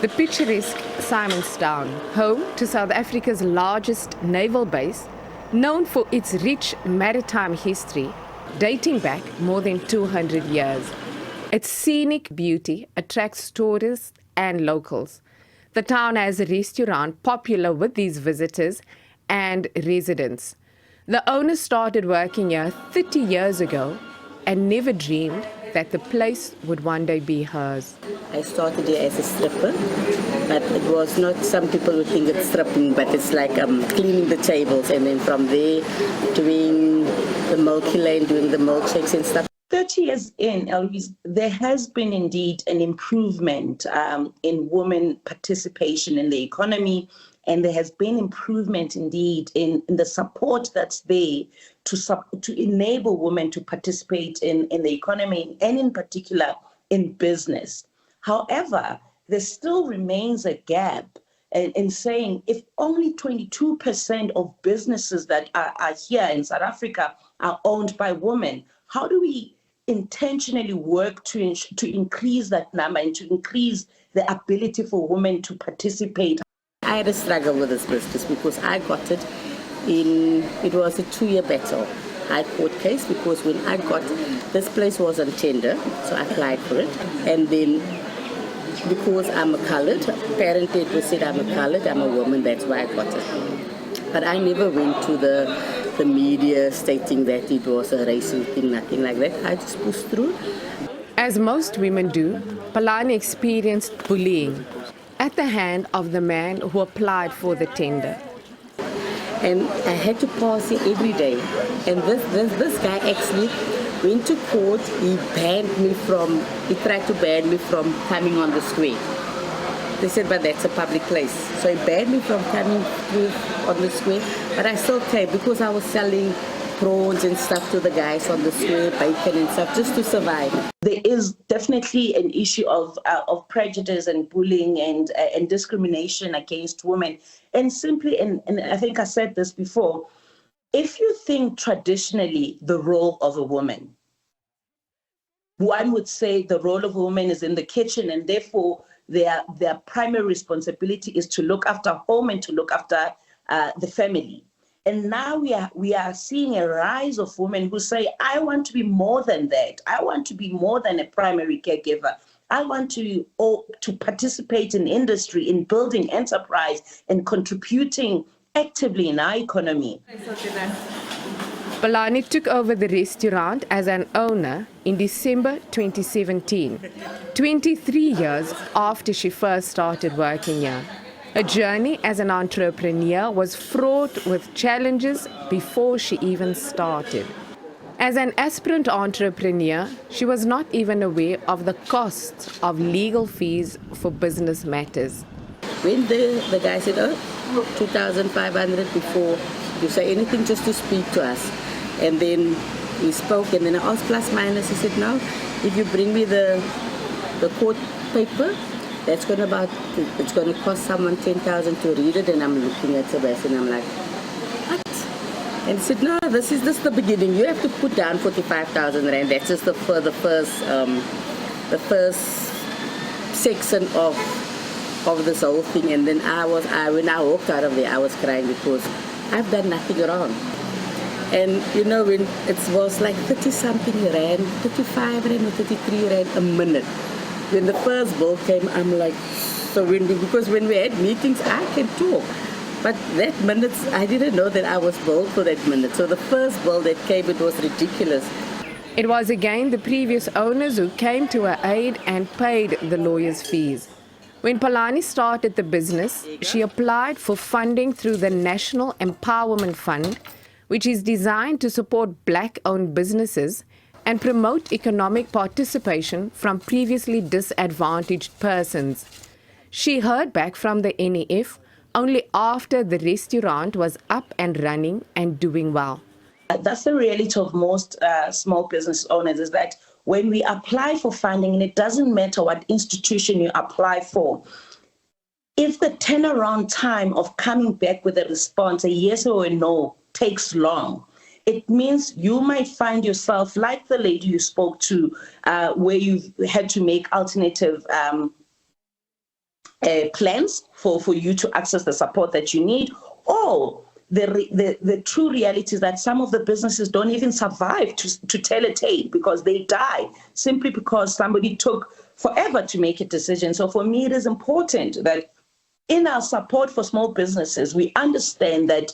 The picturesque Simonstown, home to South Africa's largest naval base, known for its rich maritime history dating back more than 200 years. Its scenic beauty attracts tourists and locals. The town has a restaurant popular with these visitors and residents. The owner started working here 30 years ago and never dreamed that the place would one day be hers. I started here as a stripper, but it was not, some people would think it's stripping, but it's like cleaning the tables, and then from there doing the Milky Lane, doing the milkshakes and stuff. 30 years in, Eloise, there has been indeed an improvement in women participation in the economy, and there has been improvement indeed in the support that's there to enable women to participate in the economy and in particular in business. However, there still remains a gap in saying if only 22% of businesses that are here in South Africa are owned by women, how do we intentionally work to increase that number and to increase the ability for women to participate? I had a struggle with this business because I got it was a 2-year battle, high court case, because when I got this place was on tender, so I applied for it, and then because I'm a colored, apparently it was said I'm a colored, I'm a woman, that's why I got it. But I never went to the media stating that it was a racial thing, nothing like that. I just pushed through. As most women do, Palani experienced bullying at the hand of the man who applied for the tender. And I had to pass here every day. And this guy actually went to court. He tried to ban me from coming on the square. They said, but that's a public place. So he banned me from coming through on the square. But I still came because I was selling prawns and stuff to the guys on the square, bacon and stuff, just to survive. There is definitely an issue of prejudice and bullying and discrimination against women. And simply, and I think I said this before, if you think traditionally the role of a woman, one would say the role of a woman is in the kitchen, and therefore their primary responsibility is to look after home and to look after the family. And now we are seeing a rise of women who say, I want to be more than that. I want to be more than a primary caregiver. I want to participate in industry, in building enterprise and contributing actively in our economy. Palani took over the restaurant as an owner in December 2017, 23 years after she first started working here. Her journey as an entrepreneur was fraught with challenges before she even started. As an aspirant entrepreneur, she was not even aware of the costs of legal fees for business matters. When the guy said, 2,500 before you say anything, just to speak to us. And then we spoke, and then I asked plus minus. He said, no, if you bring me the court paper, it's going to cost someone 10,000 to read it. And I'm looking at Sebastian, and I'm like, what? And he said, no, this is just the beginning. You have to put down 45,000 rand. That's just the first section of this whole thing. And then when I walked out of there, I was crying because I've done nothing wrong. And when it was like 30-something rand, 35 rand or 33 rand a minute. When the first bill came, I'm like, because when we had meetings, I can talk. But that minute, I didn't know that I was billed for that minute. So the first bill that came, it was ridiculous. It was again the previous owners who came to her aid and paid the lawyer's fees. When Palani started the business, she applied for funding through the National Empowerment Fund, which is designed to support Black-owned businesses and promote economic participation from previously disadvantaged persons. She heard back from the NEF only after the restaurant was up and running and doing well. That's the reality of most small business owners, is that when we apply for funding, and it doesn't matter what institution you apply for, if the turnaround time of coming back with a response, a yes or a no, takes long, it means you might find yourself like the lady you spoke to, where you've had to make alternative plans for you to access the support that you need, or the true reality is that some of the businesses don't even survive to tell a tale because they die simply because somebody took forever to make a decision. So for me, it is important that in our support for small businesses, we understand that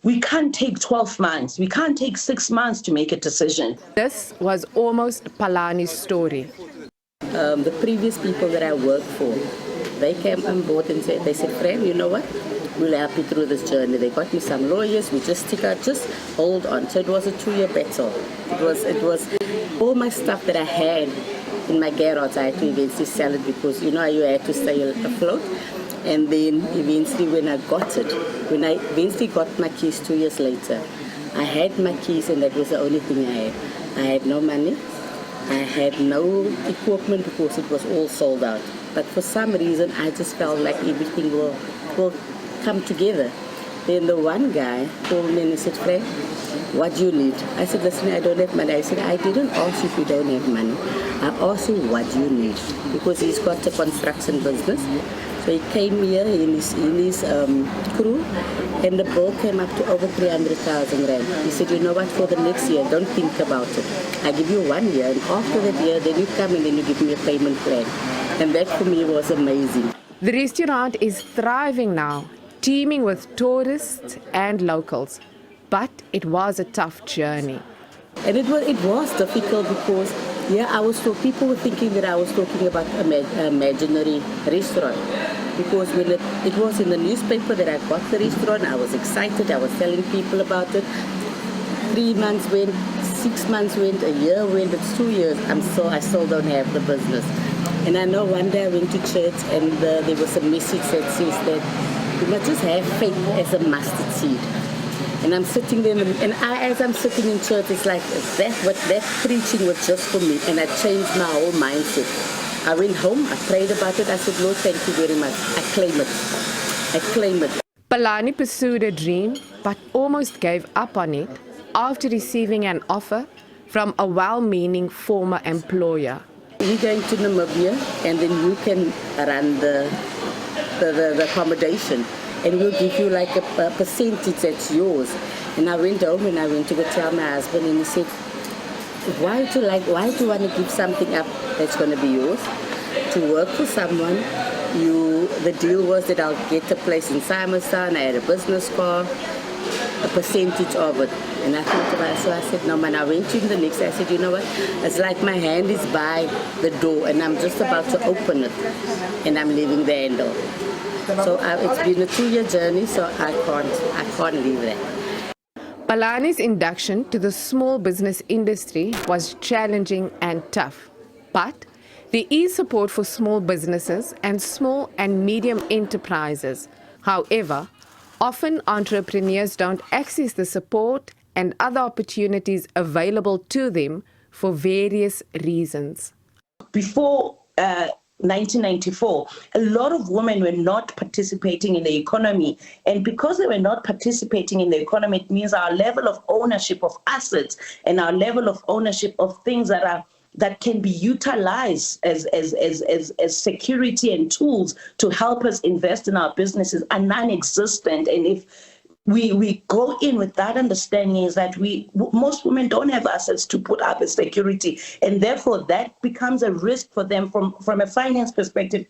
we can't take 12 months, we can't take 6 months to make a decision. This was almost Palani's story. The previous people that I worked for, they came on board and they said, "Friend, you know what? We'll help you through this journey." They got me some lawyers. We just hold on. So it was a 2-year battle. It was all my stuff that I had in my garage. I had to eventually sell it because you had to stay afloat. And then eventually when I eventually got my keys 2 years later, I had my keys and that was the only thing I had. I had no money. I had no equipment because it was all sold out. But for some reason, I just felt like everything will come together. Then the one guy called me and he said, "Frank, what do you need?" I said, "Listen, I don't have money." I said, "I didn't ask you if you don't have money. I asked you what do you need?" Because he's got a construction business. So he came here in his crew, and the bill came up to over 300,000 rand. He said, "You know what, for the next year, don't think about it. I give you 1 year, and after that year, then you come and then you give me a payment plan." And that for me was amazing. The restaurant is thriving now, teeming with tourists and locals. But it was a tough journey. And it was difficult because, people were thinking that I was talking about an imaginary restaurant. Because when it was in the newspaper that I got the restaurant, I was excited, I was telling people about it. 3 months went, 6 months went, a year went, it's 2 years, I still don't have the business. And I know one day I went to church and there was a message that says that you must just have faith as a mustard seed. And I'm sitting there, as I'm sitting in church, it's like that preaching was just for me, and I changed my whole mindset. I went home, I prayed about it, I said, "Lord, thank you very much. I claim it. Palani pursued a dream, but almost gave up on it after receiving an offer from a well-meaning former employer. We're going to Namibia, and then you can run the accommodation. And we'll give you like a percentage that's yours." And I went home and I went to go tell my husband, and he said, why do you want to give something up that's going to be yours? To work for someone, the deal was that I'll get a place in Simonstown, I had a business car, a percentage of it. And I thought about it, so I said, no man, I went to him the next day, I said, "You know what, it's like my hand is by the door and I'm just about to open it and I'm leaving the handle." So it's been a 2-year journey, so I can't leave that. Palani's induction to the small business industry was challenging and tough. But there is support for small businesses and small and medium enterprises. However, often entrepreneurs don't access the support and other opportunities available to them for various reasons. Before 1994, a lot of women were not participating in the economy. And because they were not participating in the economy, it means our level of ownership of assets and our level of ownership of things that can be utilized as security and tools to help us invest in our businesses are non-existent. And if we go in with that understanding is that most women don't have assets to put up as security, and therefore that becomes a risk for them from a finance perspective,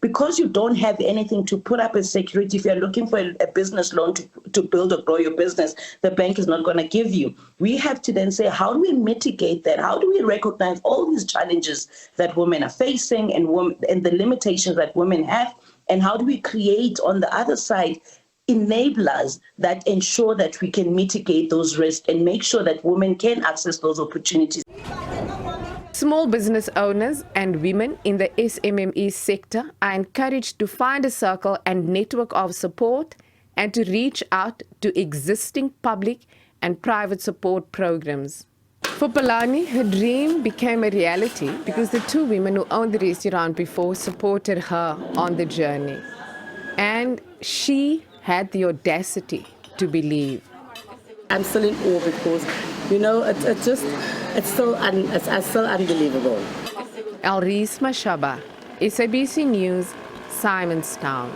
because you don't have anything to put up as security. If you're looking for a business loan to build or grow your business, the bank is not going to give you. We have to then say, how do we mitigate that? How do we recognize all these challenges that women are facing and the limitations that women have, and how do we create on the other side enablers that ensure that we can mitigate those risks and make sure that women can access those opportunities. Small business owners and women in the SMME sector are encouraged to find a circle and network of support and to reach out to existing public and private support programs. For Palani, her dream became a reality because the two women who owned the restaurant before supported her on the journey. And she had the audacity to believe. I'm still in awe because, it's still unbelievable. Elrise Mashaba, SABC News, Simonstown.